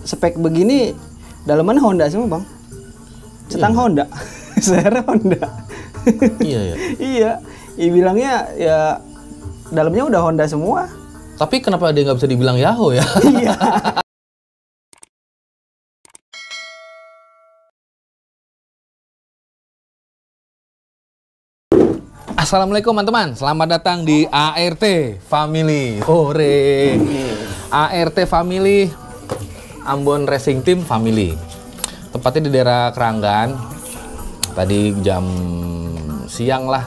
spek begini dalamannya Honda semua bang. Cetang Honda, sehernya Honda. Iya ya. Iya, bilangnya ya dalamnya udah Honda semua. Tapi kenapa dia nggak bisa dibilang Yahoo ya? Iya. Assalamualaikum teman-teman, selamat datang di ART Family. Hore. ART Family, Ambon Racing Team Family. Tempatnya di daerah Keranggan. Tadi jam siang lah.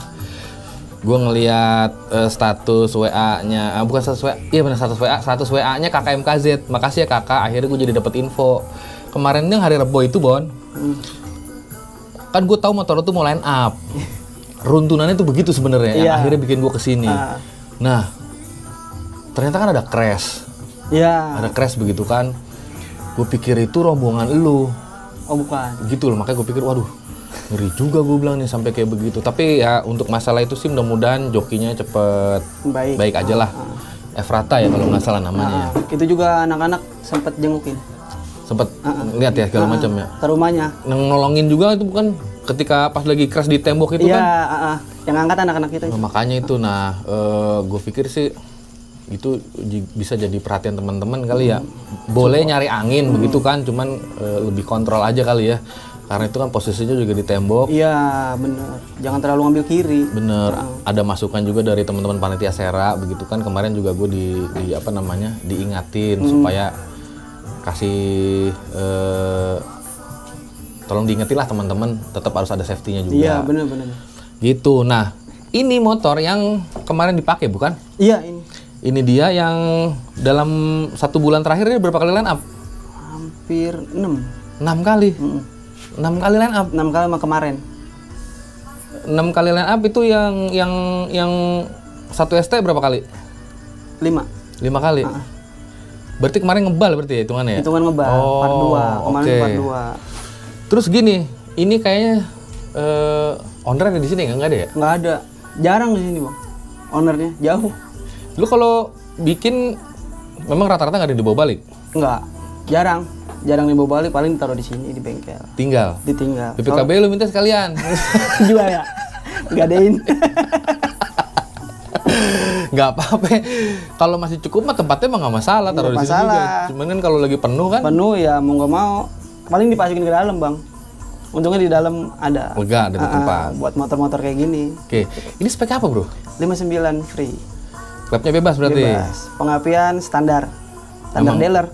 Gue ngeliat status WA-nya, bukan status WA, iya benar status WA-nya kakak MKZ. Makasih ya kakak, akhirnya gue jadi dapat info. Kemarin yang hari Rebo itu Bon, kan gue tahu motor itu mau line up. Runtunannya tuh begitu sebenarnya, yang akhirnya bikin gue kesini. Nah, ternyata kan ada crash. Ada crash begitu kan. Gue pikir itu rombongan lu. Oh bukan. Gitu loh, makanya gue pikir, waduh, ngeri juga gue bilang nih sampai kayak begitu. Tapi ya untuk masalah itu sih mudah-mudahan jokinya cepet baik aja lah. Efrata ya kalau nggak salah namanya. Itu juga anak-anak sempet jengukin. Sempet lihat ya segala macam ya. Ke rumahnya. Yang nolongin juga itu bukan ketika pas lagi crash di tembok itu kan? Iya, yang angkat anak-anak kita. Nah, makanya itu, gue pikir sih itu bisa jadi perhatian teman-teman kali ya. Boleh nyari angin begitu kan, cuman lebih kontrol aja kali ya. Karena itu kan posisinya juga di tembok. Iya, bener. Jangan terlalu ngambil kiri. Bener. Ada masukan juga dari teman-teman panitia Sera begitu kan. Kemarin juga gue diingatin supaya kasih tolong diingetin lah teman-teman, tetap harus ada safety-nya juga. Iya, benar-benar. Gitu. Nah, ini motor yang kemarin dipakai bukan? Iya, ini. Ini dia yang dalam 1 bulan terakhir ini berapa kali line up? Hampir 6. 6 kali. 6 kali line up. 6 kali sama kemarin. 6 kali line up itu yang 1 ST berapa kali? 5 kali. Berarti kemarin ngebal berarti ya hitungannya ya? Hitungan ngebal, part 2. Kemarin part 2. Terus gini, ini kayaknya owner ada di sini nggak ada ya? Nggak ada, jarang di sini bang. Ownernya jauh. Lu kalau bikin memang rata-rata nggak ada dibawa balik? Nggak, jarang dibawa balik, paling ditaruh di sini di bengkel. Ditinggal. BPKB lu minta sekalian. Jual ya, gadein. Nggak apa-apa. Kalau masih cukup mah tempatnya mah nggak masalah, taruh di sini juga. Cuman kan kalau lagi penuh kan? Penuh ya mau nggak mau. Paling dipasukin ke dalam bang. Untungnya di dalam ada. Lega ada tempat. Buat motor-motor kayak gini. Oke. Ini spek apa bro? 59 free. Klepnya bebas berarti? Bebas. Pengapian standar. Standar dealer.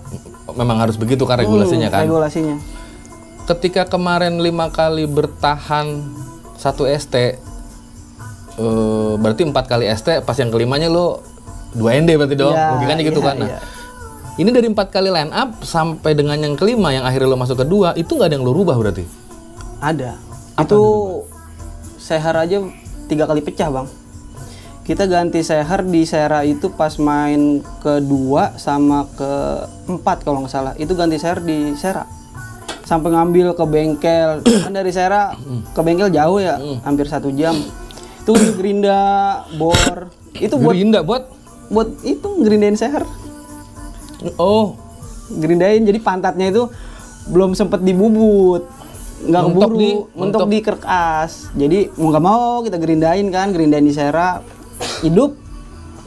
Memang harus begitu kan regulasinya kan? Regulasinya. Ketika kemarin 5 kali bertahan 1 ST, berarti 4 kali ST, pas yang kelimanya lo 2 ND berarti dong? Logikanya gitu kan? Nah, ini dari 4 kali line up sampai dengan yang kelima yang akhirnya lo masuk kedua, itu nggak ada yang lo rubah berarti? Ada. Itu seher aja 3 kali pecah bang. Kita ganti seher di Sera itu pas main kedua sama keempat kalau nggak salah. Itu ganti seher di Sera. Sampai ngambil ke bengkel. Kan dari Sera ke bengkel jauh ya, hampir 1 jam. Itu gerinda bor. Itu buat gerinda buat itu gerindain seher. Oh, gerindain, jadi pantatnya itu belum sempet dibubut, nggak keburu, mentok di kerkas. Jadi mau nggak mau kita gerindain di Sera, hidup,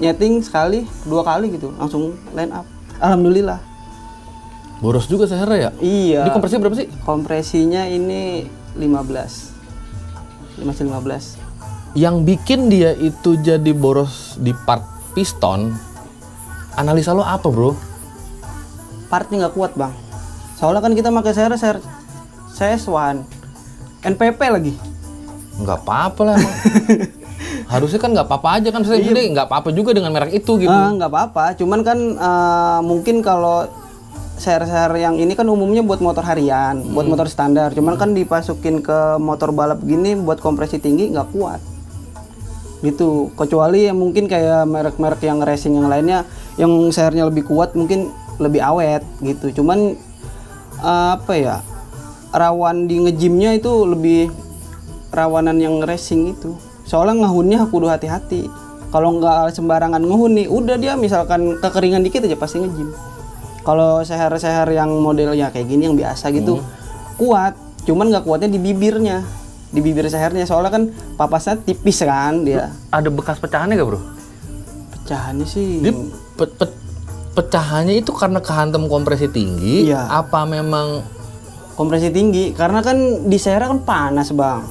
nyeting sekali, 2 kali gitu, langsung line up. Alhamdulillah. Boros juga Sera ya? Iya. Ini kompresinya berapa sih? Kompresinya ini 15. Yang bikin dia itu jadi boros di part piston, analisa lo apa bro? Partnya nggak kuat bang, soalnya kan kita pakai seher CS1 NPP lagi. Nggak apa-apa lah emang. Harusnya kan nggak apa-apa aja kan, saya nggak apa-apa juga dengan merek itu gitu. Nggak apa-apa, cuman kan mungkin kalau seher yang ini kan umumnya buat motor harian, buat motor standar, cuman kan dipasukin ke motor balap gini buat kompresi tinggi nggak kuat gitu. Kecuali yang mungkin kayak merek-merek yang racing yang lainnya yang sehernya lebih kuat, mungkin lebih awet gitu. Cuman rawan di ngejimnya itu lebih rawanan yang racing itu. Soalnya ngehunnya kudu hati-hati. Kalau nggak sembarangan ngehun nih, udah dia misalkan kekeringan dikit aja pasti ngejim. Kalau seher yang modelnya kayak gini yang biasa gitu kuat, cuman nggak kuatnya di bibirnya, di bibir sehernya. Soalnya kan papasnya tipis kan dia. Ada bekas pecahannya gak bro? Pecahannya sih. Dia pecahannya itu karena kehantam kompresi tinggi, Iya. apa memang Kompresi tinggi, karena kan di seher kan panas bang,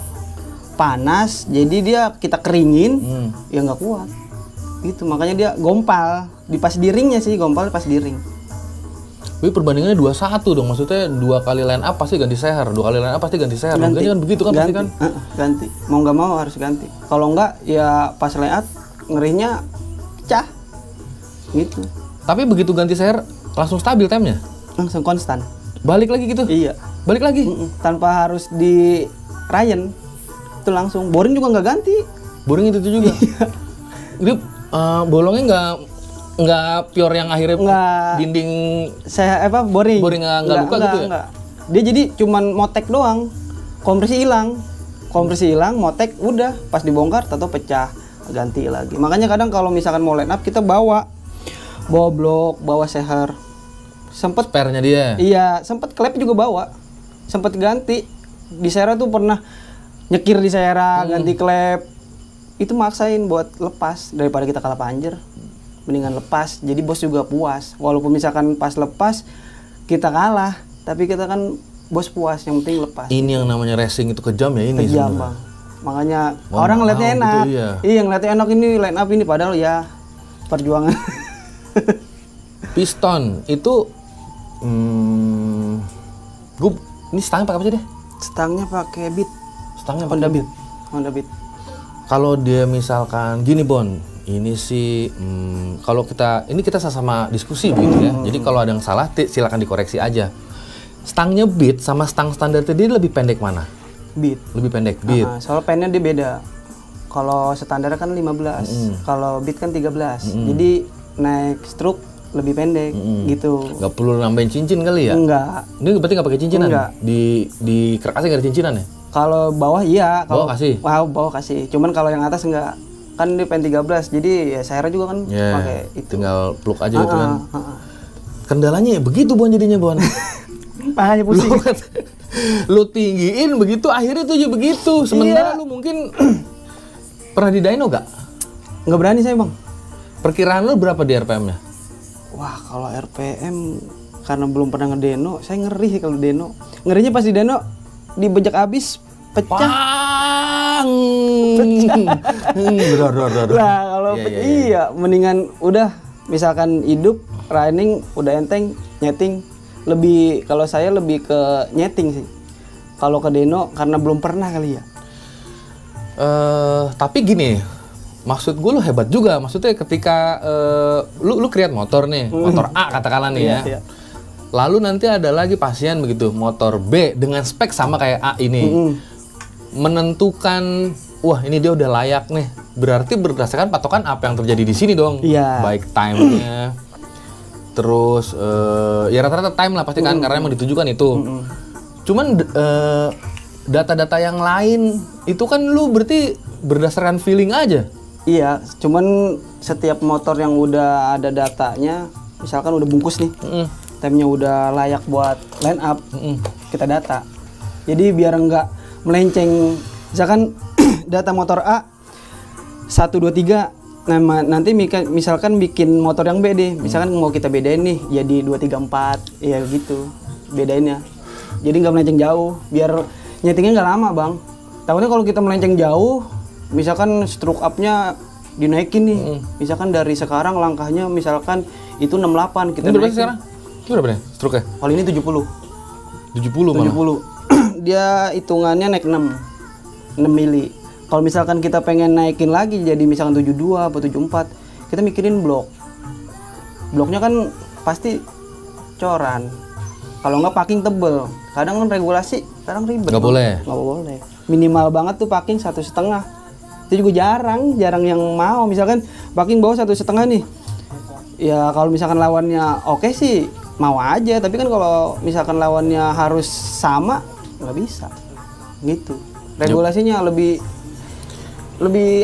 panas, jadi dia kita keringin, ya nggak kuat. Gitu, makanya dia gompal di pas di ringnya sih, gompal pas di ring. Wih, perbandingannya 2-1 dong, maksudnya 2 kali line up pasti ganti seher, 2 kali line up pasti ganti seher. Ganti kan begitu kan pasti kan? Ganti, mau nggak mau harus ganti. Kalau nggak ya pas line up ngerinya pecah. Gitu. Tapi begitu ganti seher langsung stabil time-nya? Langsung konstan. Balik lagi gitu? Iya. Balik lagi? Tanpa harus di Ryan. Itu langsung. Boring juga nggak ganti. Boring itu juga? Jadi bolongnya nggak pure yang akhirnya dinding saya boring nggak luka gitu ya? Enggak. Dia jadi cuman motek doang, kompresi hilang, motek udah pas dibongkar tato pecah, ganti lagi. Makanya kadang kalau misalkan mau line up kita bawa blok, bawa seher. Sempet spare-nya dia. Iya, sempet klep juga bawa, sempet ganti di seher tuh pernah nyekir di seher ganti klep. Itu maksain buat lepas daripada kita kalah panjer. Mendingan lepas, jadi bos juga puas. Walaupun misalkan pas lepas kita kalah, tapi kita kan bos puas, yang penting lepas. Ini yang namanya racing itu kejam ya ini. Kejam bang. Makanya orang ngeliatnya enak. Gitu, iya ngeliatnya enak ini line up ini, padahal ya perjuangan. Piston itu, ini stangnya pakai apa sih deh? Stangnya pakai Beat. Stangnya Honda Beat. Honda Beat. Kalau dia misalkan gini Bon. Ini sih, kalau kita sama diskusi begitu ya. Jadi kalau ada yang salah, silakan dikoreksi aja. Stangnya Beat sama stang standar dia lebih pendek mana? Beat. Lebih pendek Beat. Soal pennya dia beda. Kalau standar kan 15, kalau Beat kan 13. Jadi naik stroke lebih pendek gitu. Nggak perlu nambahin cincin kali ya? Enggak. Ini berarti nggak pakai cincinan? Enggak. Di kerakasnya nggak ada cincinan ya? Kalau bawah iya. Bawah kasih? Bawah kasih. Cuman kalau yang atas enggak. Kan dia pen 13, jadi ya seher juga kan pakai itu. Tinggal plug aja gitu kan. Kendalanya ya begitu Bon jadinya Bon. Pahanya pusing. Lu tinggiin begitu, akhirnya tuh ya begitu. Sementara lu mungkin pernah di dyno gak? Nggak berani saya bang. Perkiraan lu berapa di RPM-nya? Wah kalau RPM, karena belum pernah ngedeno, saya ngeri sih kalau deno. Ngerinya pas di deno, dibejak habis, pecah. Benar. Lah kalau iya, mendingan udah misalkan hidup running udah enteng, nyeting lebih, kalau saya lebih ke nyeting sih. Kalau ke deno karena belum pernah kali ya. Tapi gini, maksud gue lu hebat juga. Maksudnya ketika lu create motor nih, motor A katakanlah nih ya. Iya. Lalu nanti ada lagi pasien begitu, motor B dengan spek sama kayak A ini. Menentukan, wah ini dia udah layak nih. Berarti berdasarkan patokan apa yang terjadi di sini dong. Iya. Baik time-nya, terus ya rata-rata time lah pasti kan, karena emang ditujukan itu. Cuman data-data yang lain itu kan lu berarti berdasarkan feeling aja. Iya, cuman setiap motor yang udah ada datanya, misalkan udah bungkus nih, time-nya udah layak buat line up, kita data. Jadi biar nggak melenceng, misalkan data motor A 1, 2, 3, nanti misalkan bikin motor yang B deh, misalkan mau kita bedain nih jadi 2, 3, 4, ya gitu bedainnya. Jadi nggak melenceng jauh, biar nyetingnya nggak lama bang. Takutnya kalau kita melenceng jauh, misalkan stroke up-nya dinaikin nih, misalkan dari sekarang langkahnya misalkan itu 68, kita berapa naikin. sekarang? Itu berapa nih stroke-nya? Kalau ini 70. 70 mana? 70. Dia hitungannya naik 6 mili. Kalau misalkan kita pengen naikin lagi jadi misalkan 72 atau 74, kita mikirin blok. Bloknya kan pasti coran. Kalau nggak packing tebel. Kadang kan regulasi, kadang ribet. Nggak boleh. Nggak boleh. Minimal banget tuh packing 1,5. Itu juga jarang yang mau. Misalkan packing bawah 1,5 nih. Ya kalau misalkan lawannya oke sih mau aja. Tapi kan kalau misalkan lawannya harus sama, nggak bisa. Gitu. Regulasinya lebih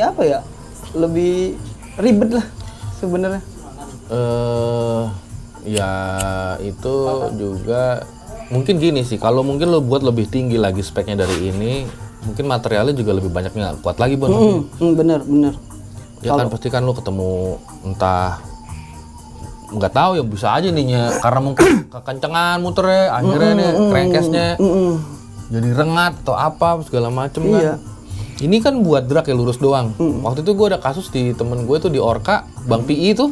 apa ya? Lebih ribet lah sebenarnya. Ya itu juga mungkin gini sih, kalau mungkin lo buat lebih tinggi lagi speknya dari ini, mungkin materialnya juga lebih banyak nggak kuat lagi Bon. Bener. Ya kan pasti kan lo ketemu entah nggak tahu ya, bisa aja nih karena mungkin kekencengan muternya akhirnya nih crankcase-nya jadi rengat atau apa segala macem kan. Ini kan buat drag ya lurus doang. Waktu itu gue ada kasus di temen gue tuh di Orka, Bang PI tuh.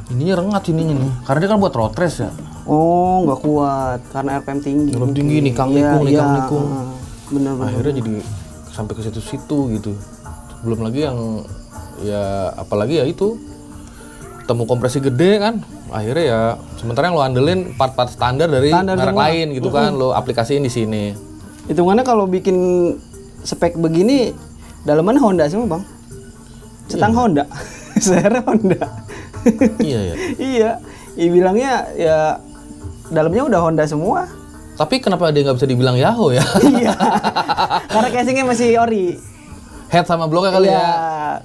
Ininya rengat ininya nih, karena dia kan buat road race ya. Oh, nggak kuat karena RPM tinggi. RPM tinggi, nikung. Bener. Akhirnya jadi sampai ke situ-situ gitu. Belum lagi yang ya apalagi ya itu ketemu kompresi gede kan. Akhirnya ya sementara yang lo andelin part-part standar dari merek lain gitu kan, lo aplikasiin di sini. Hitungannya kalau bikin spek begini dalamannya Honda semua, Bang. Cetang Honda. Sehernya Honda. Iya. Bilangnya ya dalamnya udah Honda semua. Tapi kenapa dia nggak bisa dibilang Yahoo ya? Iya. Karena casingnya masih ori. Head sama bloknya kali ya.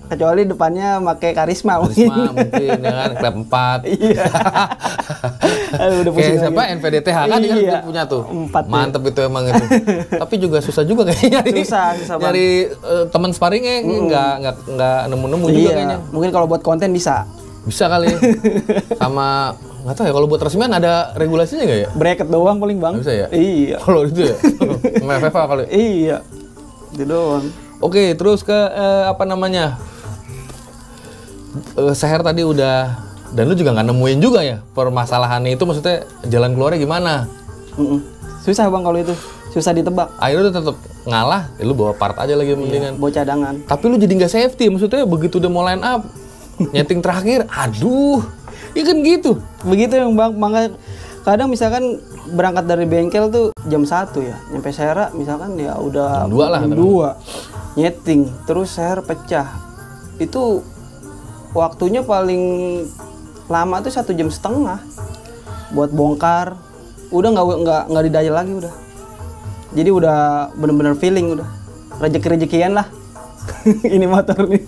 Kecuali depannya pakai Karisma mungkin ya kan, klep 4. Iya. Udah kayak siapa NVDTH kan dia kan punya tuh. 4 mantep itu emang itu. Tapi juga susah juga kayaknya susah nyari teman sparringnya nggak nemu-nemu juga kayaknya. Mungkin kalau buat konten bisa kali. Sama nggak tahu ya, kalau buat resmian ada regulasinya nggak ya? Bracket doang paling Bang. Bisa ya? Iya. Kalau itu ya? FFA kali. Iya. Itu doang. Oke, terus ke apa namanya? Seher tadi udah, dan lu juga nggak nemuin juga ya permasalahannya itu, maksudnya jalan keluarnya gimana? Susah Bang kalau itu, susah ditebak. Akhirnya lu tetap ngalah, ya lu bawa part aja lagi mendingan. Bawa cadangan. Tapi lu jadi nggak safety, maksudnya begitu udah mau line up, nyeting terakhir, aduh, ya kan gitu. Begitu yang Bang, kadang misalkan berangkat dari bengkel tuh jam 1 ya, nyampe Sera misalkan ya udah jam 2 nyeting, terus Seher pecah. Itu waktunya paling lama tuh 1,5 jam buat bongkar. Udah nggak didayal lagi udah. Jadi udah bener-bener feeling udah. Rezeki-rezekian lah. Ini motor nih.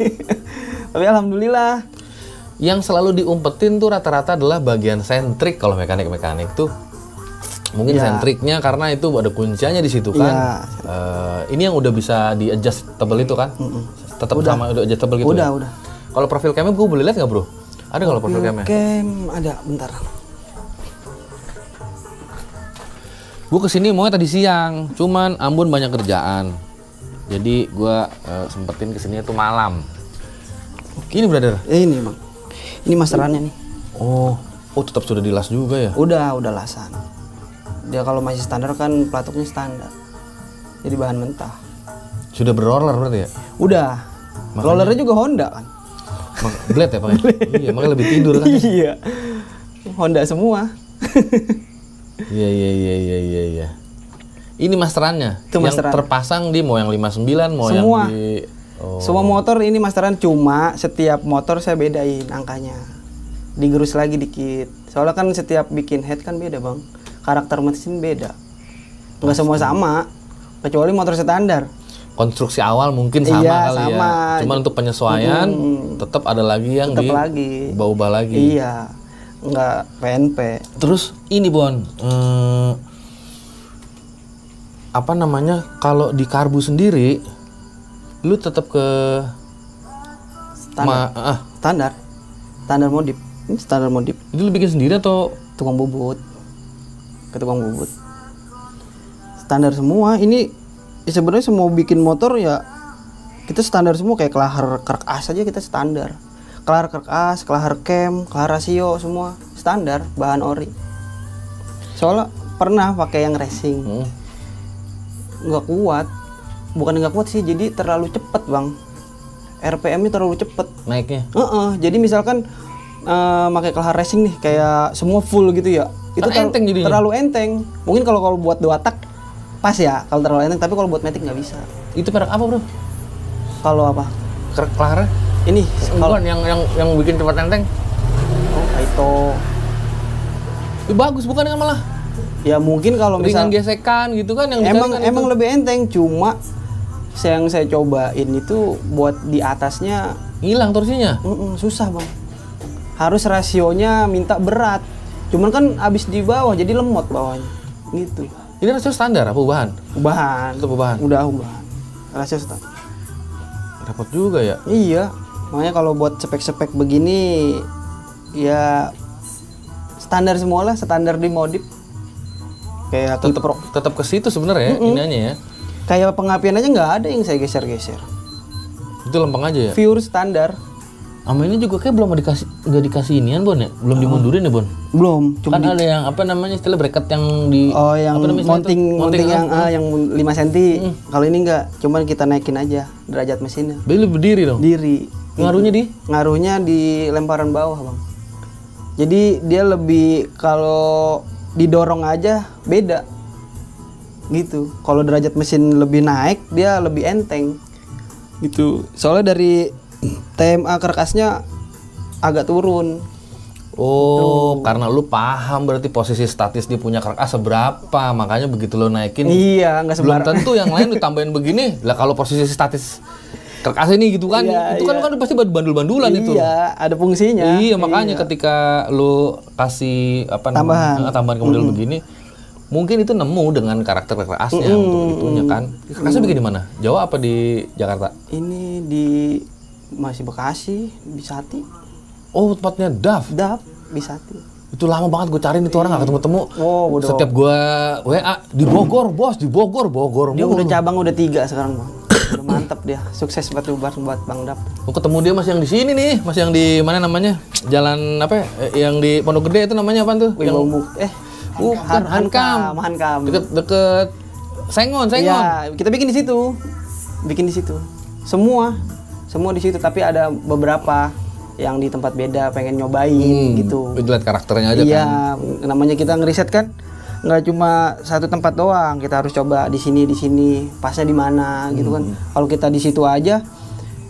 Tapi alhamdulillah. Yang selalu diumpetin tuh rata-rata adalah bagian sentrik kalau mekanik-mekanik tuh. Mungkin sentriknya karena itu ada kuncinya di situ kan. Ini yang udah bisa di adjustable itu kan? Tetap sama udah adjustable gitu. Udah. Kalau profil camnya gue boleh lihat nggak bro? Ada kalau profil camnya? Cam ada, bentar. Gue kesini maunya tadi siang, cuman Ambon banyak kerjaan. Jadi gue sempetin kesini itu malam. Ini brother? Ini Bang. Ini masterannya nih. Oh tetap sudah dilas juga ya? Udah lasan. Dia kalau masih standar kan pelatuknya standar. Jadi bahan mentah. Sudah berroller berarti ya? Udah. Rollernya juga Honda kan? Blade ya pakai? Iya, makanya lebih tidur kan? Iya. Honda semua. Iya. Ini masterannya? Itu yang masteran. Terpasang di mau yang 59, mau semua. yang di... Semua motor ini masteran, cuma setiap motor saya bedain angkanya. Digerus lagi dikit. Soalnya kan setiap bikin head kan beda Bang. Karakter mesin beda. Nggak semua sama. Kecuali motor standar. Konstruksi awal mungkin sama kali sama. Ya. Cuman untuk penyesuaian tetap ada lagi yang ubah-ubah lagi. Iya. Nggak PNP. Terus ini Bon, apa namanya? Kalau di karbu sendiri, lu tetap ke standar. Standar modif. Ini standar modif. Itu lu bikin sendiri atau tukang bubut? Ke tukang bubut. Standar semua. Ini ya sebenarnya semua bikin motor ya kita standar semua, kayak kelahar kerak as aja kita standar. Kelahar kerak as, kelahar cam, kelahar rasio semua standar, bahan ori. Soalnya pernah pakai yang racing. Nggak kuat. Bukan nggak kuat sih, jadi terlalu cepet Bang. RPM-nya terlalu cepet naiknya. Jadi misalkan pakai kelahar racing nih, kayak semua full gitu ya. Itu enteng jadinya. Terlalu enteng. Mungkin kalau buat 2 tak pas ya kalau terlalu enteng, tapi kalau buat matic nggak bisa. Itu merek apa bro? Kalau apa? Kelaharnya? Ini kalau yang bikin cepat enteng. Kaito. Itu bagus bukan kan malah? Ya mungkin kalau misal gesekan gitu kan yang emang lebih enteng, cuma yang saya cobain itu buat di atasnya hilang torsinya. Susah Bang. Harus rasionya minta berat. Cuman kan abis di bawah jadi lemot bawahnya. Gitu. Ini rasio standar apa ubahan? Ubahan. Tetap ubahan. Udah ubahan. Rasio standar. Repot juga ya. Iya. Makanya kalau buat spek-spek begini ya standar semua lah, standar di modif. Kayak Tetap ke situ sebenarnya ya, iniannya ya. Kayak pengapian aja nggak ada yang saya geser-geser. Itu lempeng aja ya. Pure standar. Sama ini juga kayak belum nggak dikasih inian Bon ya? Belum dimundurin ya Bon? Belum. Kan ada yang apa namanya istilah bracket yang di yang apa namanya mounting yang 5 cm. Kalau ini enggak, cuman kita naikin aja derajat mesinnya. Berarti lu berdiri dong? Diri. Ngaruhnya di lemparan bawah, Bang. Jadi dia lebih kalau didorong aja beda. Gitu. Kalau derajat mesin lebih naik, dia lebih enteng. Gitu. Soalnya dari TMA karkasnya agak turun. Oh, karena lu paham berarti posisi statis dia punya karkas seberapa, makanya begitu lo naikin. Iya, nggak belum sembarang. tentu yang lain ditambahin begini. Lah kalau posisi statis karkas ini gitu kan, Iya, itu kan pasti bandul-bandulan itu. Iya, ada fungsinya. Iya, makanya ketika lu kasih apa namanya tambahan ke model begini, mungkin itu nemu dengan karakter karkasnya untuk itunya kan. Karkasnya bikin di mana? Jawa apa di Jakarta? Ini di masih Bekasi, Bisati. Oh, tempatnya DAF. DAF, Bisati. Itu lama banget gue cariin itu orang nggak ketemu-temu. Oh, udah. Setiap gue WA di Bogor, bos, di Bogor. Dia udah cabang udah 3 sekarang, Bang. Udah mantap dia. Sukses buat Bang Dap. Gue ketemu dia masih yang di sini nih, masih yang di mana namanya? Jalan apa? Yang di Pondok Gede itu namanya apa tuh? Bukan Hankam. Deket Sengon. Iya, kita bikin di situ. Semua di situ, tapi ada beberapa yang di tempat beda pengen nyobain gitu. Lihat karakternya aja kan. Iya, namanya kita ngeriset kan, nggak cuma satu tempat doang. Kita harus coba di sini, pasnya di mana gitu kan. Kalau kita di situ aja,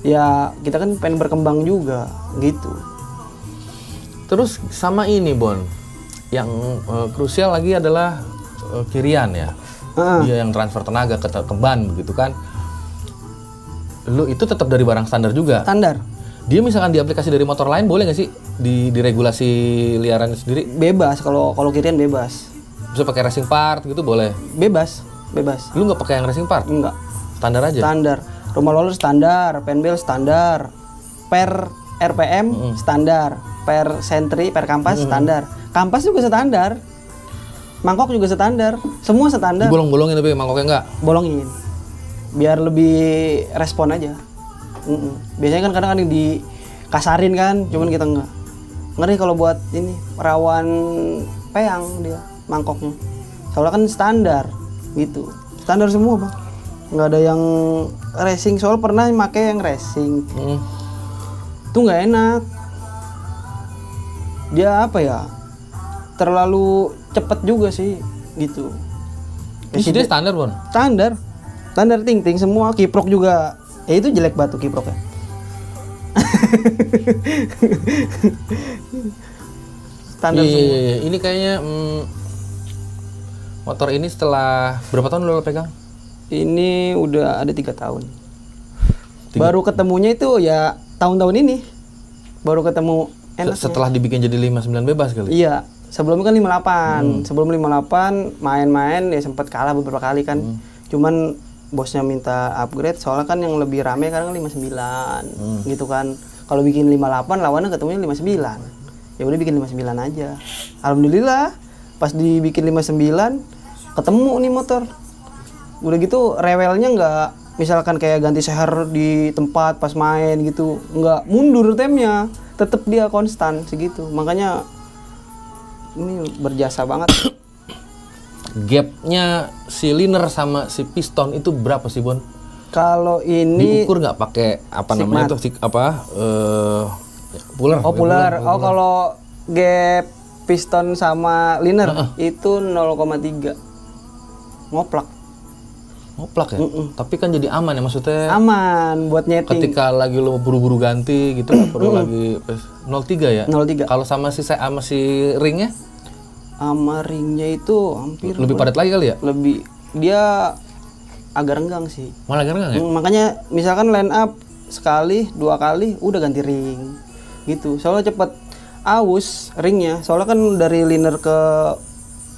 ya kita kan pengen berkembang juga gitu. Terus sama ini Bon, yang krusial lagi adalah Kirian ya. Dia yang transfer tenaga ke ban begitu kan. Lu itu tetap dari barang standar juga? Standar. Dia misalkan diaplikasi dari motor lain boleh nggak sih di regulasi liaran sendiri? Bebas, kalau Kirian bebas. Bisa pakai racing part gitu boleh? Bebas. Lu nggak pakai yang racing part? Enggak. Standar aja? Standar. Rumah roller standar, penbel standar, per RPM standar, per sentri, per kampas standar. Kampas juga standar. Mangkok juga standar. Semua standar. Dibolong-bolongin tapi mangkoknya enggak? Bolongin. Biar lebih respon aja. Biasanya kan kadang dikasarin kan, cuman kita enggak. Ngeri kalau buat ini rawan peyang dia mangkoknya. Soalnya kan standar gitu. Standar semua, Bang. Nggak ada yang racing. Soal pernah pakai yang racing. Itu nggak enak. Dia apa ya? Terlalu cepet juga sih gitu. Dia standar, Bon? Standar ting-ting semua, kiprok juga. Ya itu jelek batu kiproknya. Standar semua. Iya. Ini kayaknya motor ini setelah berapa tahun lo pegang? Ini udah ada 3 tahun. Baru ketemunya itu ya tahun-tahun ini. Baru ketemu enaknya. Setelah dibikin jadi 59 bebas kali? Iya. Sebelumnya kan 58. Sebelum 58 main-main ya sempat kalah beberapa kali kan. Cuman bosnya minta upgrade soalnya kan yang lebih rame kadang 59 gitu kan. Kalau bikin 58 lawannya ketemunya 59. Ya udah bikin 59 aja. Alhamdulillah pas dibikin 59 ketemu nih motor. Udah gitu rewelnya nggak misalkan kayak ganti seher di tempat pas main gitu, nggak mundur temnya, tetap dia konstan segitu. Makanya ini berjasa banget. Gapnya silinder sama si piston itu berapa sih, Bon? Kalau ini diukur nggak pakai apa namanya tuh puller? Oh puller. Oh kalau gap piston sama liner itu 0,3 ngoplak ya. Tapi kan jadi aman ya maksudnya. Aman buat nyeting. Ketika lagi lo buru-buru ganti gitu nggak perlu lagi 0,3 ya. 0,3. Kalau sama si ringnya? Sama ringnya itu hampir lebih padat lagi kali ya? Lebih, dia agak renggang sih. Malah agak renggang ya? Makanya misalkan line up sekali, 2 kali udah ganti ring gitu. Soalnya cepet. aus ringnya. Soalnya kan dari liner ke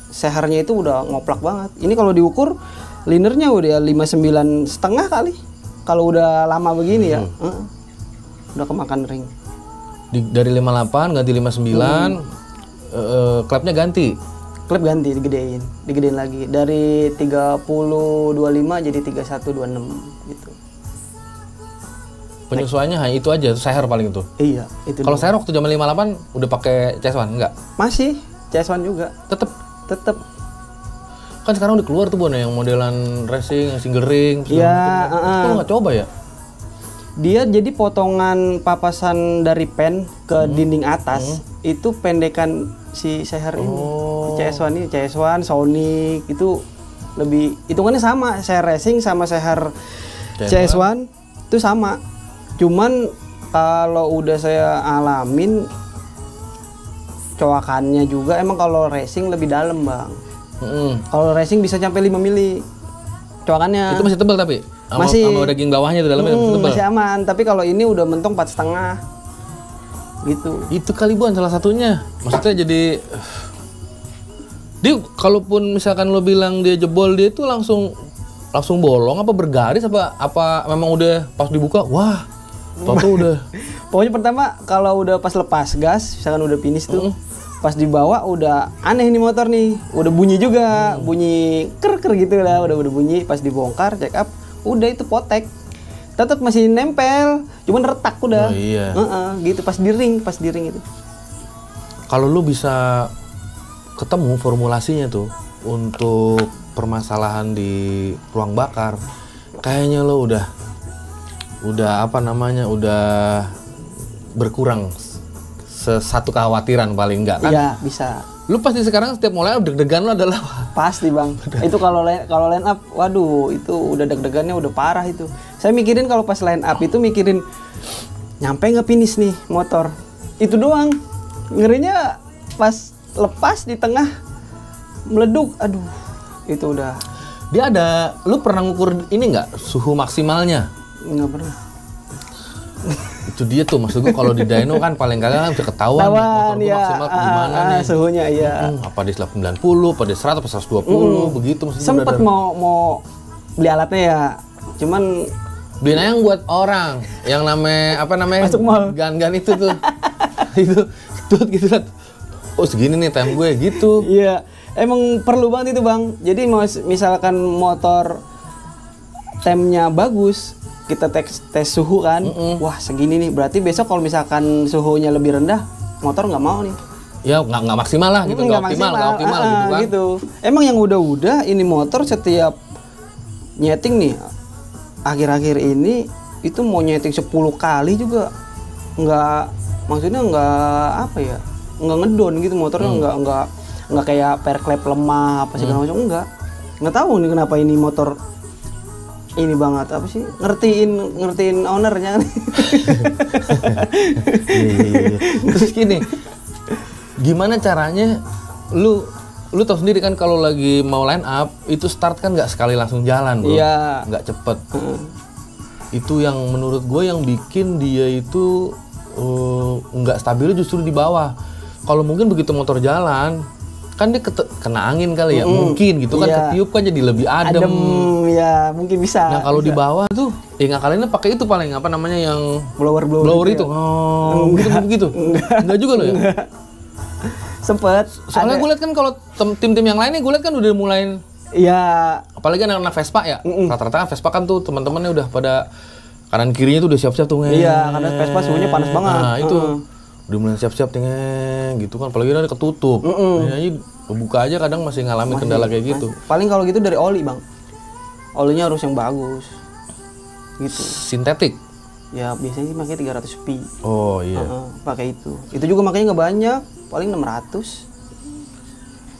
sehernya itu udah ngoplak banget. Ini kalau diukur linernya udah 59,5 kali. Kalau udah lama begini ya, udah kemakan ring. Dari 58 ganti 59, klepnya ganti. Klep ganti, digedein lagi. Dari 30-25 jadi 31-26 gitu. Penyesuaiannya hanya itu aja, seher paling itu. Iya, itu. Kalau seher waktu zaman 58 udah pakai CS1 enggak? Masih CS1 juga. Tetep. Kan sekarang udah keluar tuh Bon yang modelan racing, yang single ring. Iya, Itu nggak coba ya? Dia jadi potongan papasan dari pen ke dinding atas itu pendekan si seher ini. CS1 ini, CS1, Sonic itu lebih hitungannya sama, seher racing sama seher CS1 itu sama. Cuman kalau udah saya alamin coakannya juga emang kalau racing lebih dalam, Bang. Kalau racing bisa sampai 5 mili coakannya. Itu masih tebal tapi? Masih. Sama daging bawahnya itu dalamnya masih tebal? Masih aman, tapi kalau ini udah mentok 4,5 gitu. Itu kali Bon salah satunya. Maksudnya jadi dia kalaupun misalkan lo bilang dia jebol, dia itu langsung bolong apa bergaris apa memang udah pas dibuka wah toto udah. Pokoknya pertama kalau udah pas lepas gas misalkan udah finish tuh pas dibawa udah aneh nih motor nih, udah bunyi juga, bunyi ker gitu lah, udah bunyi. Pas dibongkar check up udah itu potek tetap masih nempel, cuman retak udah. Oh iya. Gitu pas di ring itu. Kalau lu bisa ketemu formulasinya tuh untuk permasalahan di ruang bakar, kayaknya lo udah apa namanya, udah berkurang satu kekhawatiran paling enggak kan? Iya bisa. Lu pasti sekarang setiap mulai deg-degan lo adalah pasti Bang. Itu kalau line up, waduh itu udah deg-degannya udah parah itu. Saya mikirin kalau pas line up itu mikirin nyampe nggak finish nih motor. Itu doang. Ngerinya pas lepas di tengah meleduk, aduh itu udah. Dia ada, lu pernah ngukur ini nggak suhu maksimalnya? Nggak pernah. Itu dia tuh maksud gua, kalau di dyno kan paling kagak kan bisa ketahuan nih, motor gua ya, maksimal gimana nih suhunya iya. Apa di 90, apa di 100, apa 120 begitu maksudnya. Sempet mau beli alatnya ya, cuman beliin aja yang buat orang yang namanya masuk mall. gan itu tuh. itu gitu kan. Oh segini nih time gue gitu. Iya, emang perlu banget itu Bang. Jadi misalkan motor temnya bagus, kita tes suhu kan, wah segini nih. Berarti besok kalau misalkan suhunya lebih rendah, motor nggak mau nih. Ya nggak maksimal lah gitu, nggak optimal gitu kan. Gitu. Emang yang udah ini motor setiap nyeting nih, akhir-akhir ini itu mau nyeting 10 kali juga nggak, maksudnya nggak apa ya, nggak ngedon gitu motornya, nggak kayak perklep lemah apa segala macam, nggak tahu nih kenapa ini motor ini banget apa sih, ngertiin ownernya kan. Iya. Terus gini, gimana caranya lu tahu sendiri kan kalau lagi mau line up itu start kan nggak sekali langsung jalan bro, nggak cepet. Itu yang menurut gue yang bikin dia itu nggak stabil justru di bawah. Kalau mungkin begitu motor jalan kan dia kena angin kali ya, mungkin gitu kan, ketiup kan jadi lebih adem ya, mungkin bisa. Nah kalau di bawah tuh ngakalinnya pakai itu paling apa namanya yang blower gitu itu ya? Begitu enggak juga loh ya. Sempet soalnya gue liat kan kalau tim-tim yang lainnya gue liat kan udah mulai ya, apalagi anak-anak Vespa ya, rata-rata kan Vespa kan tuh teman-temannya udah pada kanan kirinya tuh udah siap-siap tuh. Iya, karena Vespa suhunya panas banget. Nah itu udah mulai siap-siap gitu kan, apalagi udah ketutup. Ini buka aja kadang masih ngalamin kendala kayak gitu. Paling kalau gitu dari oli Bang, olinya harus yang bagus gitu. Sintetik ya, biasanya sih makanya 300 pi. Oh iya. Pakai itu juga makanya nggak banyak, paling 600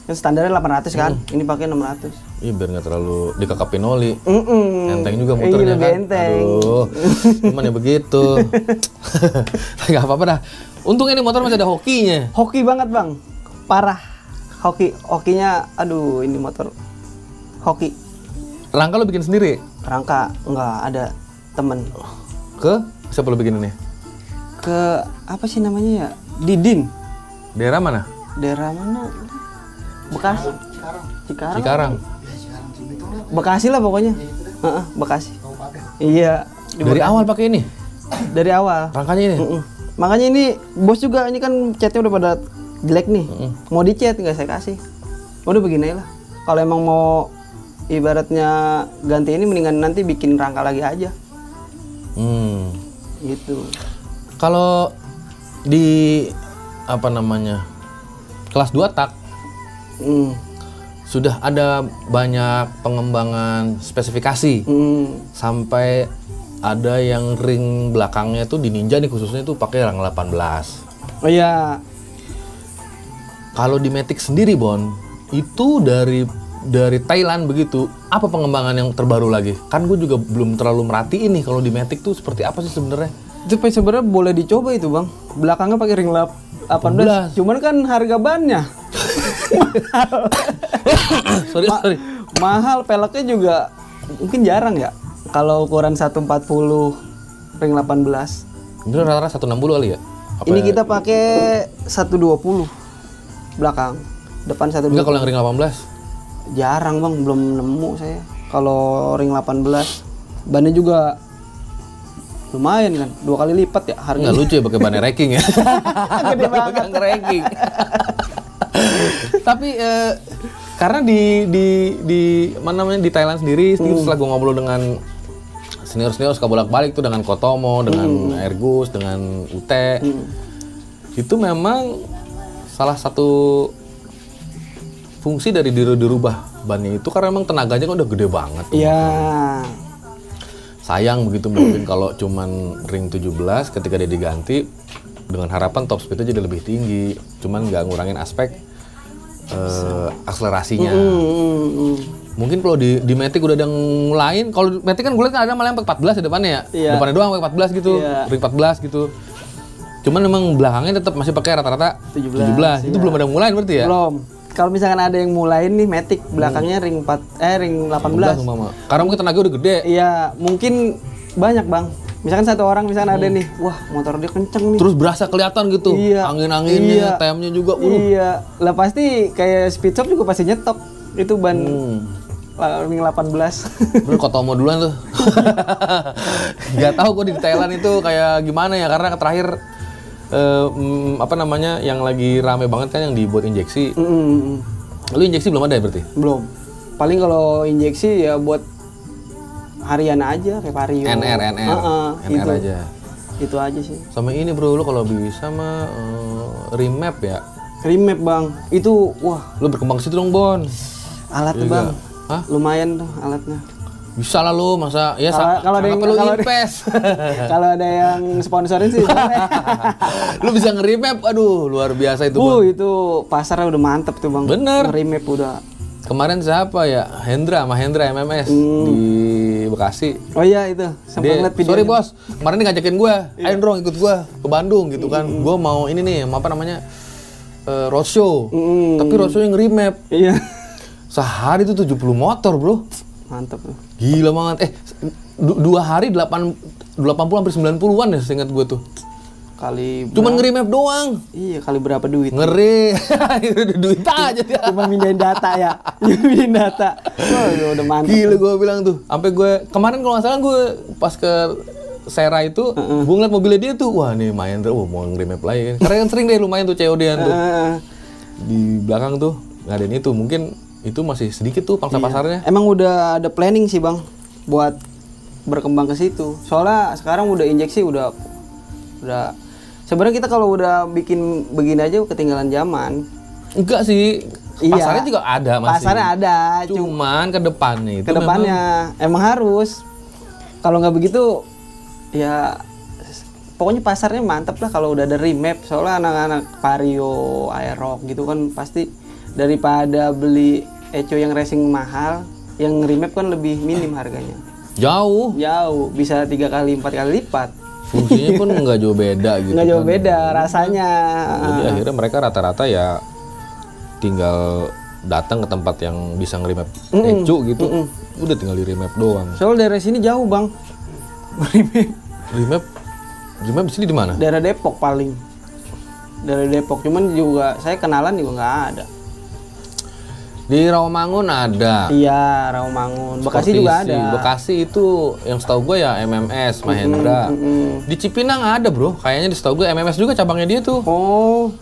kan, standarnya 800 kan, ini pakai 600. Iya biar nggak terlalu dikekapin oli. Enteng juga motornya lebih kan. enteng. Aduh, cuman ya begitu. Nggak apa-apa dah. Untungnya ini motor masih ada hokinya. Hoki banget Bang, parah. Hokinya, aduh ini motor hoki. Rangka lo bikin sendiri? Rangka nggak, ada temen. Ke siapa lo bikin ini? Ke apa sih namanya ya? Didin. Daerah mana? Daerah mana? Bekasi. Cikarang. Cikarang. Bekasi lah pokoknya. Bekasi. Iya. Dari awal pakai ini? Dari awal. Rangkanya ini? Makanya ini bos juga, ini kan catnya udah pada jelek nih. Mau dicat nggak saya kasih. Udah begini lah. Kalau emang mau ibaratnya ganti ini, mendingan nanti bikin rangka lagi aja. Gitu. Kalau di apa namanya kelas 2 tak sudah ada banyak pengembangan spesifikasi sampai ada yang ring belakangnya tuh di Ninja nih khususnya tuh pakai rang 18. Oh iya. Kalau di Matic sendiri Bon, itu dari Thailand begitu, apa pengembangan yang terbaru lagi? Kan gue juga belum terlalu merhatiin nih kalau di Matic tuh seperti apa sih sebenarnya? Itu sebenarnya boleh dicoba itu bang. Belakangnya pakai ring 18. Cuman kan harga bannya sorry. Mahal, peleknya juga mungkin jarang ya. Kalau ukuran 140 ring 18. Itu rata-rata 160 kali ya? Ini kita pakai 120 belakang, depan 120. Enggak, kalau yang ring 18? Jarang bang, belum nemu saya. Kalau ring 18 bannya juga lumayan kan, 2 kali lipat ya harganya. Nggak lucu ya pakai ban racking ya. Gede banget racking. Tapi karena di mana namanya di Thailand sendiri, setelah gue ngobrol dengan senior suka bolak-balik tuh dengan Kotomo, dengan Ergus, dengan Ute, itu memang salah satu fungsi dari dirubah bannya itu karena memang tenaganya kan udah gede banget. Iya. Sayang begitu mungkin kalau cuman ring 17 ketika dia diganti dengan harapan top speednya jadi lebih tinggi, cuman nggak ngurangin aspek akselerasinya. Mungkin kalau di Matic udah ada yang ngulain, kalau Matic kan gue lihat ada malah yang 14 di depannya ya. Iya. Depannya doang 14 gitu, ring 14 gitu. Cuman memang belakangnya tetap masih pakai rata-rata 17. Itu belum ada yang ngulain berarti ya? Belum. Kalau misalkan ada yang mulain nih Matic belakangnya ring 18. Karena mungkin tenaga udah gede. Iya, mungkin banyak bang. Misalkan satu orang misalkan ada nih, wah motor dia kenceng nih. Terus berasa kelihatan gitu, angin-anginnya, temnya juga. Iya, lah pasti kayak speed shop juga pasti nyetok. Itu ban ring 18. Bener Kotomo duluan tuh. Gak tahu gue di Thailand itu kayak gimana ya, karena terakhir apa namanya yang lagi rame banget kan yang dibuat injeksi. Lu injeksi belum ada ya berarti? Belum. Paling kalau injeksi ya buat harian aja kayak Vario. NR gitu aja. Itu aja sih. Sama ini bro, lu kalau bisa mah remap ya. Remap bang, itu wah. Lu berkembang situ dong Bon. Alat tuh bang. Hah? Lumayan tuh alatnya. Bisa lah lu, masa ya kalau ada yang lu invest. Kalau ada yang sponsorin sih. Lu bisa nge-remap, aduh luar biasa itu Bon. Itu pasarnya udah mantep tuh bang. Bener. Nge-remap udah. Kemarin siapa ya? Hendra MMS di Bekasi. Oh iya itu. Sampai ngeliat video. Sorry bos, kemarin dia ngajakin gue, ayo dong ikut gue ke Bandung gitu kan. Gue mau ini nih, apa namanya, roadshow. Tapi roadshow yang remap. Iya. Sehari itu 70 motor bro. Mantap tuh. Gila banget. 2 hari 80 sampai 90-an ya seingat gue tuh. Cuman nge-remap doang. Iya, kali berapa duit? Ngeri. Duit aja dia. Cuma mindahin data ya. Mindahin data. Oh, udah mantap. Gila gue bilang tuh. Sampai gue kemarin kalau nggak salah gue pas ke Sera itu, gue ngeliat mobilnya dia tuh, wah nih main terus, mau nge-remap lagi kan. Karena kan sering deh lumayan tuh COD-an tuh. Di belakang tuh ngadain itu, mungkin itu masih sedikit tuh pangsa pasarnya. Emang udah ada planning sih bang buat berkembang ke situ. Soalnya sekarang udah injeksi udah sebenarnya kita kalau udah bikin begini aja ketinggalan zaman. Enggak sih. Pasarnya juga ada masih. Pasarnya ada. Cuman ke depannya itu emang harus. Kalau nggak begitu ya pokoknya pasarnya mantep lah kalau udah ada remap. Soalnya anak-anak Vario, Aerox gitu kan pasti daripada beli Echo yang racing mahal, yang remap kan lebih minim harganya. Jauh, bisa 3 kali 4 kali lipat. Fungsinya pun nggak jauh beda gitu. Nggak jauh beda rasanya. Jadi akhirnya mereka rata-rata ya tinggal datang ke tempat yang bisa nge-remap Echo gitu. Udah tinggal di remap doang. Soalnya dari sini jauh bang. Remap di sini di mana? Daerah Depok paling. Dari Depok, cuman juga saya kenalan juga nggak ada. Di Rawamangun ada. Iya, Rawamangun. Bekasi juga ada. Bekasi itu yang setahu gue ya MMS, Mahendra. Di Cipinang ada bro, kayaknya di setahu gue MMS juga cabangnya dia tuh. Oh.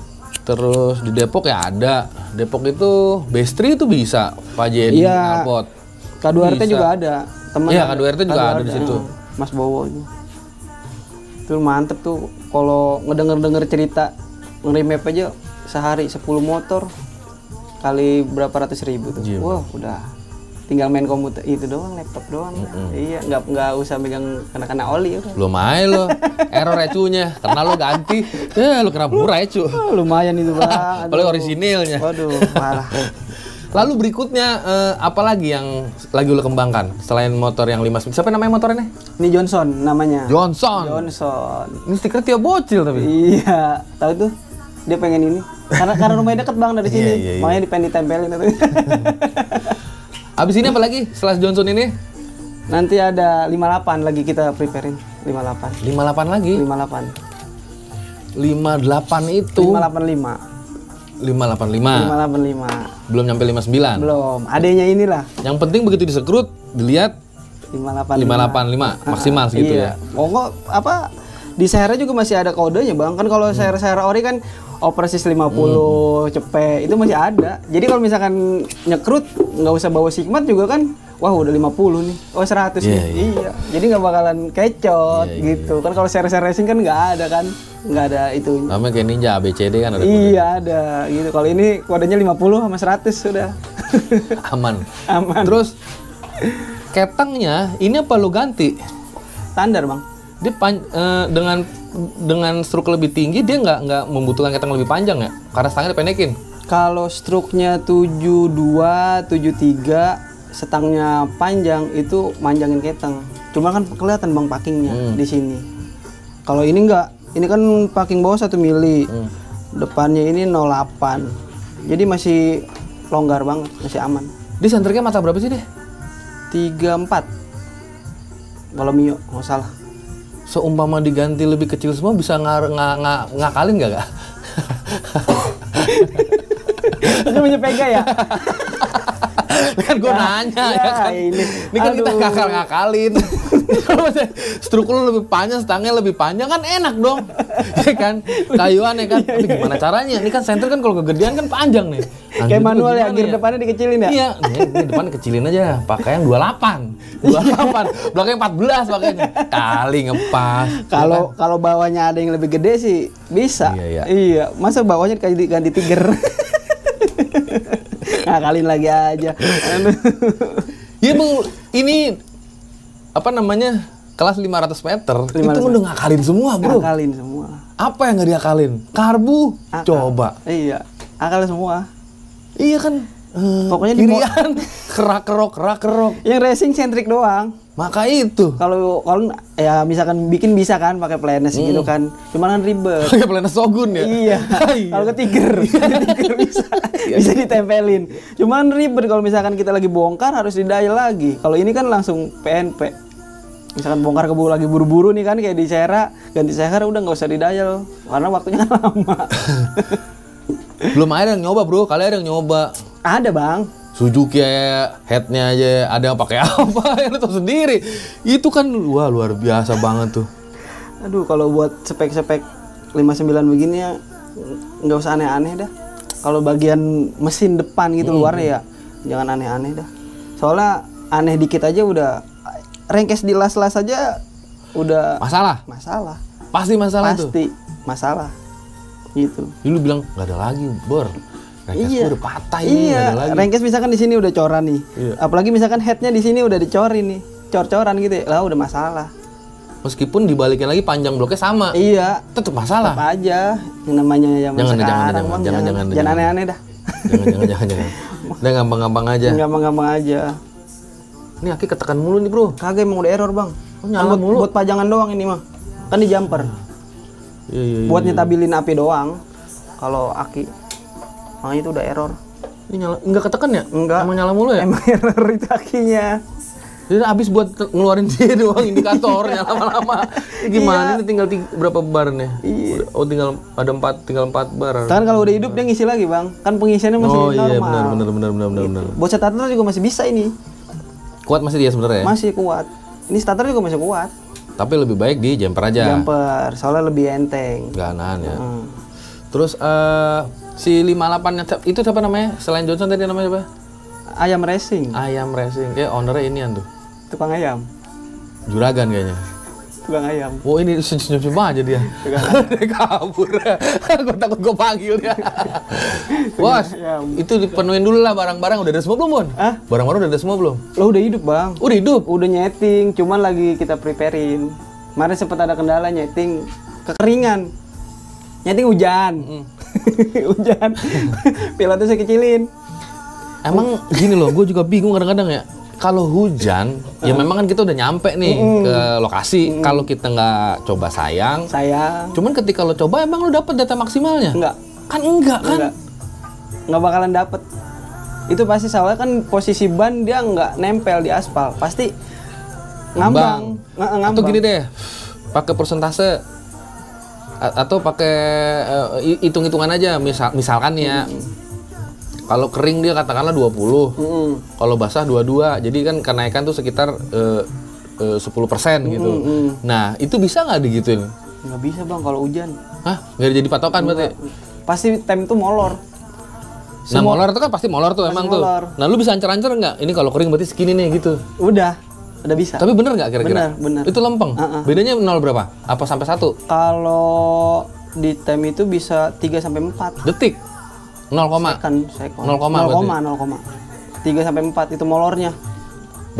Terus di Depok ya ada. Depok itu Bestri itu bisa, Pak Jedi, Iya. Alpot. K2RT Bisa. juga ada. Temen Iya, K2RT juga ada di situ. Mas Bowo itu. Itu mantep tuh kalau ngedenger cerita nge-remap aja sehari 10 motor kali berapa ratus ribu tuh. Iya, Wah, udah tinggal main komputer itu doang, laptop doang. Iya, nggak usah megang kena oli udah. Belum aja lo, error ecunya, karena lo ganti, lo kena murah ecu. Oh, lumayan itu bang. Apalagi orisinilnya. Waduh, parah. Lalu berikutnya apa lagi yang lagi lo kembangkan selain motor yang 5 siapa namanya motornya? Ini Johnson namanya. Johnson. Johnson. Ini stiker tiap bocil tapi. Iya, tahu tuh. Dia pengen ini. Karena rumahnya deket bang dari sini. Iya. Makanya pengen ditempelin itu. Abis ini apa lagi setelah Johnson ini? Nanti ada 58 lagi kita preparein. 58. 58 lagi? 58. 58 itu? 585. 585. 585. Belum nyampe 59? Belum. Adanya inilah. Yang penting begitu disekrut, dilihat 585. 585 maksimal segitu iya. ya. Pokok apa di Sahara juga masih ada kodenya bang. Kan kalau Sahara ori kan Opersis 50 cepet itu masih ada. Jadi kalau misalkan nyekrut nggak usah bawa Sigmat juga kan. Wah udah 50 nih. Oh 100 nih. Iya. Jadi nggak bakalan kecot gitu. Kan kalau Sahara racing kan nggak ada kan. Nggak ada itu. Namanya kayak Ninja ABCD kan ada kode. Iya ada gitu. Kalau ini kodenya 50 sama 100 sudah. Aman. Aman. Terus ketangnya ini apa lu ganti? Standar bang. Dia dengan stroke lebih tinggi dia nggak membutuhkan ketang lebih panjang ya? Karena stangnya dipendekin. Kalau stroke-nya 72, 73, setangnya panjang itu manjangin ketang. Cuma kan kelihatan bang packingnya di sini. Kalau ini enggak. Ini kan packing bawah 1 mili. Depannya ini 0,8. Jadi masih longgar banget, masih aman. Dia senternya mata berapa sih deh? 34. Kalau Mio, nggak salah. Seumpama diganti lebih kecil semua bisa ngakalin nggak kak? Itu punya Pega ya? Kan gue nanya ya kan. Ini kan kita ngakalin. Struk lu lebih panjang, stangnya lebih panjang kan enak dong. Ya kan? Kayuan ya kan. Tapi gimana caranya? Ini kan senter kan kalau kegedean kan panjang nih. Kayak manual ya, gear depannya dikecilin ya? Iya, ini depan kecilin aja. Pakai yang 28. 28. Belakangnya 14 pakainya. Kali ngepas. Kalau bawahnya ada yang lebih gede sih bisa. Iya. Masa bawahnya ganti Tiger? Ngakalin lagi aja. Iya bang, ini apa namanya kelas 500 meter 500 itu udah ngakalin semua bro. Ngakalin semua. Apa yang nggak diakalin? Karbu. Akal. Coba. Iya, akal semua. Iya kan. Pokoknya kirian kerak kerok. Yang racing sentrik doang. Maka itu. Kalau ya misalkan bikin bisa kan pakai planes gitu kan. Cuman kan ribet. Pakai planes Shogun ya. Iya. Kalau ke Tiger bisa ditempelin. Cuman ribet kalau misalkan kita lagi bongkar harus didial lagi. Kalau ini kan langsung PNP. Misalkan bongkar lagi buru-buru nih kan kayak di Sahara, ganti Sahara udah nggak usah didial karena waktunya kan lama. Belum ada yang nyoba bro, kali ada yang nyoba. Ada bang. Suzuki ya, headnya aja ada yang pakai apa, yang lu tahu sendiri. Itu kan wah luar biasa banget tuh. Aduh kalau buat spek-spek 59 begini ya nggak usah aneh-aneh dah. Kalau bagian mesin depan gitu luarnya ya jangan aneh-aneh dah. Soalnya aneh dikit aja udah rengkes di las-las aja udah masalah. Pasti masalah tuh. Pasti masalah. Gitu. Jadi lu bilang nggak ada lagi, Bor. Rengkes udah patah ini, nggak ada lagi. Rengkes misalkan di sini udah coran nih. Iya. Apalagi misalkan headnya di sini udah dicorin nih, cor-coran gitu, lah udah masalah. Meskipun dibalikin lagi panjang bloknya sama. Iya. Tetap masalah. Tetap aja. Yang namanya zaman sekarang, jangan aneh-aneh dah. Jangan. Udah gampang-gampang aja. Gampang-gampang aja. Ini aki ketekan mulu nih bro. Kagak emang udah error bang. Nyala mulu. Buat pajangan doang ini mah. Kan di jumper. Iya. Buat nyetabilin api doang. Kalau aki. Makanya itu udah error. Ini nyala, enggak ketekan ya? Enggak. Emang nyala mulu ya? Emang error itu akinya. Jadi habis buat ngeluarin dia doang indikatornya lama-lama. Ini gimana ini tinggal berapa bar nih? Iya. Oh tinggal 4 bar. Kan kalau udah hidup dia ngisi lagi bang. Kan pengisiannya masih Oh iya normal. benar. Buat starter juga masih bisa ini. Kuat masih dia sebenarnya ya? Masih kuat. Ini starter juga masih kuat. Tapi lebih baik di jumper aja. Jumper, soalnya lebih enteng. Gak nahan ya. Terus si 58 itu siapa namanya? Selain Johnson tadi namanya siapa? Ayam racing, Ayam Racing. Kayak ownernya inian tuh. tukang ayam. Juragan kayaknya. Tukang ayam. Oh ini senyum-senyum aja dia. Dia kabur. Gue takut gue panggil dia. Bos, itu dipenuhin dulu lah barang-barang. Udah ada semua belum, Bon? Hah? Barang-barang udah ada semua belum? Lo udah hidup bang. Udah hidup? Udah nyeting, cuman lagi kita preparein. Kemarin sempat ada kendala nyeting kekeringan. Nyeting hujan. Hujan. Pilotnya saya kecilin. Emang gini loh, gue juga bingung kadang-kadang ya. Kalau hujan, ya memang kan kita udah nyampe nih ke lokasi. Kalau kita nggak coba sayang. Cuman ketika lo coba, emang lo dapet data maksimalnya? Enggak. Kan enggak kan? Nggak bakalan dapet. Itu pasti soalnya kan posisi ban dia nggak nempel di aspal. Pasti ngambang. Atau gini deh, pakai persentase atau pakai hitung-hitungan aja. Misalkan ya. Kalau kering dia katakanlah 20, kalau basah 22, jadi kan kenaikan tuh sekitar 10% gitu. Nah itu bisa nggak digituin? Nggak bisa bang kalau hujan. Hah? Nggak jadi patokan berarti? Pasti tem itu molor. Nah molor itu kan pasti molor tuh emang molor. tuh. Nah lu bisa ancer-ancer nggak? Ini kalau kering berarti segini nih gitu. Udah bisa. Tapi bener nggak kira-kira? Bener. Itu lempeng? Bedanya 0 berapa? Apa sampai 1? Kalau di tem itu bisa 3-4 detik. 0, second. 0, 3 sampai 4 itu molornya.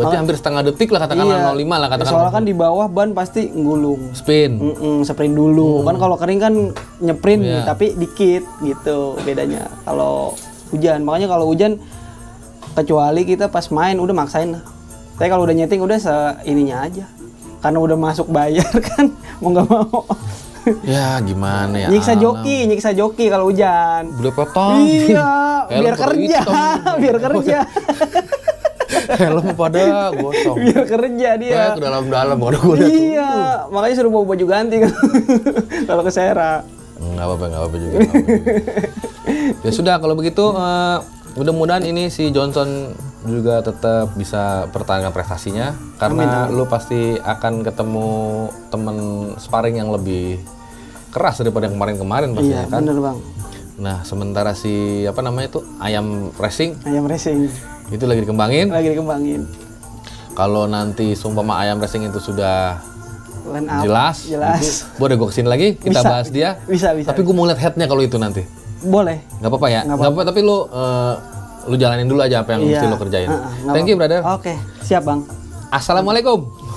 Berarti hampir setengah detik lah katakanlah 0,5 lah katakan. Soalnya kan di bawah ban pasti nggulung. Spin. Sprint dulu. Kan kalau kering kan nyeprint tapi dikit gitu bedanya. Kalau hujan, makanya kalau hujan kecuali kita pas main udah maksain lah. Tapi kalau udah nyeting udah ininya aja. Karena udah masuk bayar kan mau nggak mau. Ya gimana ya? Nyiksa joki kalau hujan. Udah potong. Iya, biar kerja. Helm pada gosong. Biar kerja dia. Kayak ke dalam-dalam kalau gue lihat. Iya, makanya suruh bawa baju ganti kan. Kalau ke Sera. Nggak apa-apa juga. Ya sudah kalau begitu mudah-mudahan ini si Johnson juga tetap bisa pertahankan prestasinya karena lu pasti akan ketemu temen sparring yang lebih keras daripada yang kemarin-kemarin pastinya kan. Iya, bener bang. Nah, sementara si apa namanya itu Ayam Racing itu lagi dikembangin. Kalau nanti sumpama Ayam Racing itu sudah jelas. Gitu, boleh gue kesini lagi kita bahas dia. Bisa. Tapi gue mau lihat headnya kalau itu nanti. Boleh. Nggak apa-apa ya. Nggak apa-apa. Tapi lu jalanin dulu aja apa yang mesti lu kerjain. Thank you brother. Oke, siap bang. Assalamualaikum.